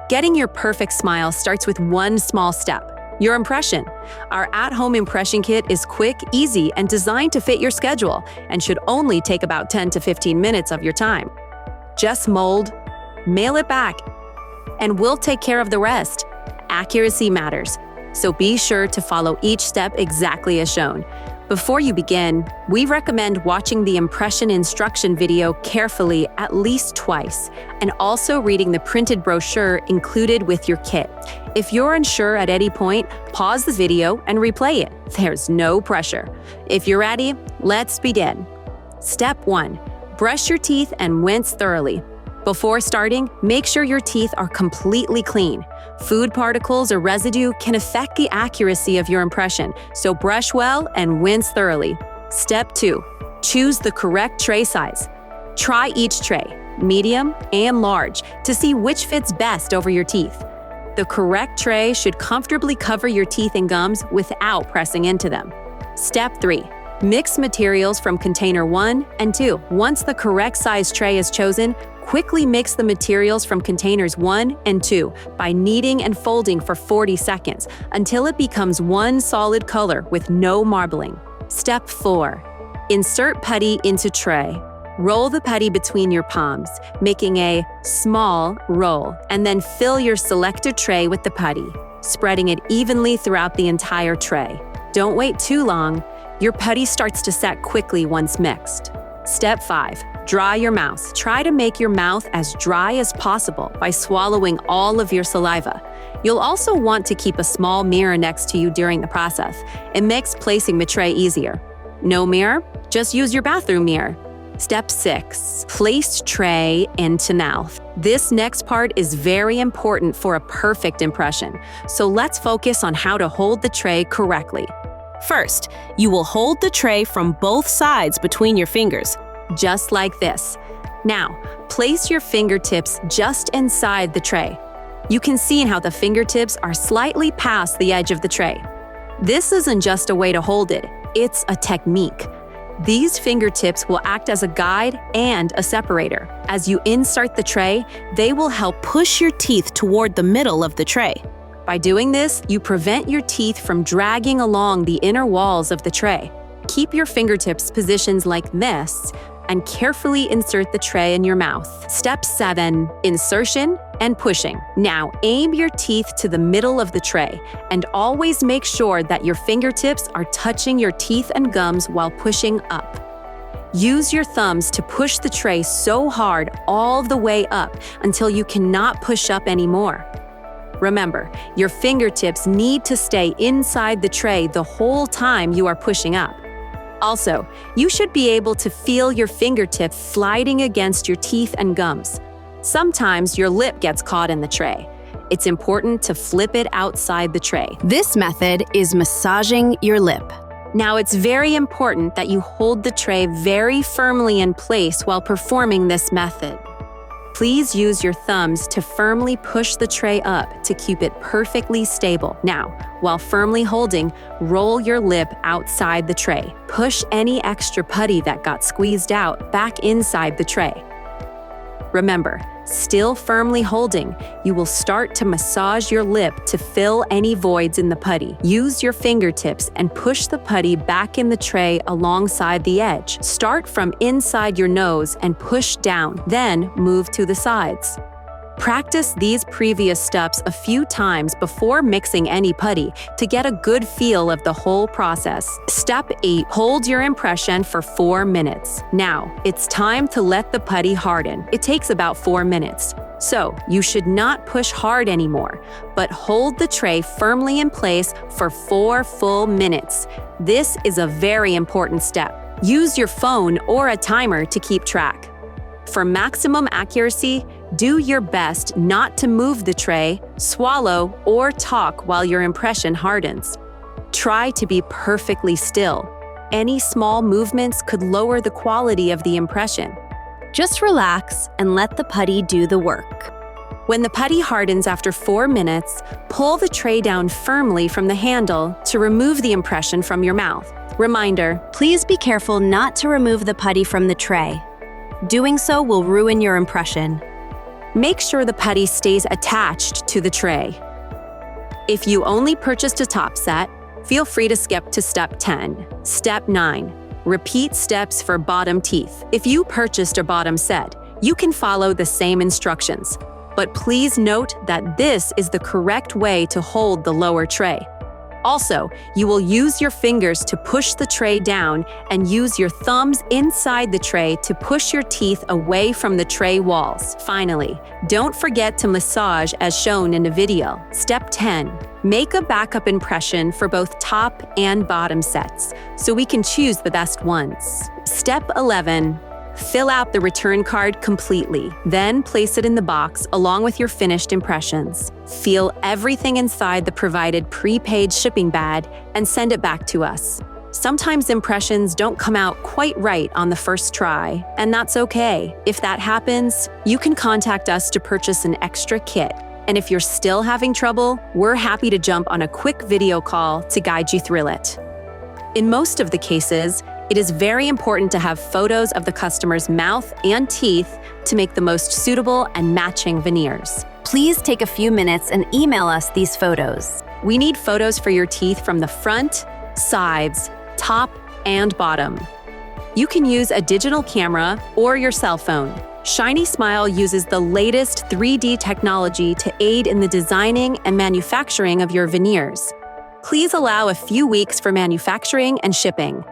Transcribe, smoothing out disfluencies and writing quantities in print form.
Getting your perfect smile starts with one small step: your impression. Our at-home impression kit is quick, easy, and designed to fit your schedule, and should only take about 10 to 15 minutes of your time. Just mold, mail it back, and we'll take care of the rest. Accuracy matters, so be sure to follow each step exactly as shown. Before you begin, we recommend watching the impression instruction video carefully at least twice, and also reading the printed brochure included with your kit. If you're unsure at any point, pause the video and replay it. There's no pressure. If you're ready, let's begin. Step 1. Brush your teeth and rinse thoroughly. Before starting, make sure your teeth are completely clean. Food particles or residue can affect the accuracy of your impression, so brush well and rinse thoroughly. Step 2. Choose the correct tray size. Try each tray, medium and large, to see which fits best over your teeth. The correct tray should comfortably cover your teeth and gums without pressing into them. Step 3. Mix materials from container 1 and 2. Once the correct size tray is chosen, quickly mix the materials from containers 1 and 2 by kneading and folding for 40 seconds until it becomes one solid color with no marbling. Step 4. Insert putty into tray. Roll the putty between your palms, making a small roll, and then fill your selected tray with the putty, spreading it evenly throughout the entire tray. Don't wait too long. Your putty starts to set quickly once mixed. Step 5. Dry your mouth. Try to make your mouth as dry as possible by swallowing all of your saliva. You'll also want to keep a small mirror next to you during the process. It makes placing the tray easier. No mirror? Just use your bathroom mirror. Step 6. Place tray into mouth. This next part is very important for a perfect impression, so let's focus on how to hold the tray correctly. First, you will hold the tray from both sides between your fingers, just like this. Now, place your fingertips just inside the tray. You can see how the fingertips are slightly past the edge of the tray. This isn't just a way to hold it, it's a technique. These fingertips will act as a guide and a separator. As you insert the tray, they will help push your teeth toward the middle of the tray. By doing this, you prevent your teeth from dragging along the inner walls of the tray. Keep your fingertips positioned like this and carefully insert the tray in your mouth. Step 7. Insertion and pushing. Now, aim your teeth to the middle of the tray and always make sure that your fingertips are touching your teeth and gums while pushing up. Use your thumbs to push the tray so hard all the way up until you cannot push up anymore. Remember, your fingertips need to stay inside the tray the whole time you are pushing up. Also, you should be able to feel your fingertip sliding against your teeth and gums. Sometimes your lip gets caught in the tray. It's important to flip it outside the tray. This method is massaging your lip. Now, it's very important that you hold the tray very firmly in place while performing this method. Please use your thumbs to firmly push the tray up to keep it perfectly stable. Now, while firmly holding, roll your lip outside the tray. Push any extra putty that got squeezed out back inside the tray. Remember, still firmly holding, you will start to massage your lip to fill any voids in the putty. Use your fingertips and push the putty back in the tray alongside the edge. Start from inside your nose and push down, then move to the sides. Practice these previous steps a few times before mixing any putty to get a good feel of the whole process. Step 8. Hold your impression for 4 minutes. Now, it's time to let the putty harden. It takes about 4 minutes. So, you should not push hard anymore, but hold the tray firmly in place for 4 full minutes. This is a very important step. Use your phone or a timer to keep track. For maximum accuracy, do your best not to move the tray, swallow, or talk while your impression hardens. Try to be perfectly still. Any small movements could lower the quality of the impression. Just relax and let the putty do the work. When the putty hardens after 4 minutes, pull the tray down firmly from the handle to remove the impression from your mouth. Reminder: please be careful not to remove the putty from the tray. Doing so will ruin your impression. Make sure the putty stays attached to the tray. If you only purchased a top set, feel free to skip to step 10. Step 9. Repeat steps for bottom teeth. If you purchased a bottom set, you can follow the same instructions. But please note that this is the correct way to hold the lower tray. Also, you will use your fingers to push the tray down and use your thumbs inside the tray to push your teeth away from the tray walls. Finally, don't forget to massage as shown in the video. Step 10. Make a backup impression for both top and bottom sets, so we can choose the best ones. Step 11. Fill out the return card completely, then place it in the box along with your finished impressions. Seal everything inside the provided prepaid shipping bag and send it back to us. Sometimes impressions don't come out quite right on the first try, and that's okay. If that happens, you can contact us to purchase an extra kit. And if you're still having trouble, we're happy to jump on a quick video call to guide you through it. In most of the cases, it is very important to have photos of the customer's mouth and teeth to make the most suitable and matching veneers. Please take a few minutes and email us these photos. We need photos for your teeth from the front, sides, top, and bottom. You can use a digital camera or your cell phone. Shiny Smile uses the latest 3D technology to aid in the designing and manufacturing of your veneers. Please allow a few weeks for manufacturing and shipping.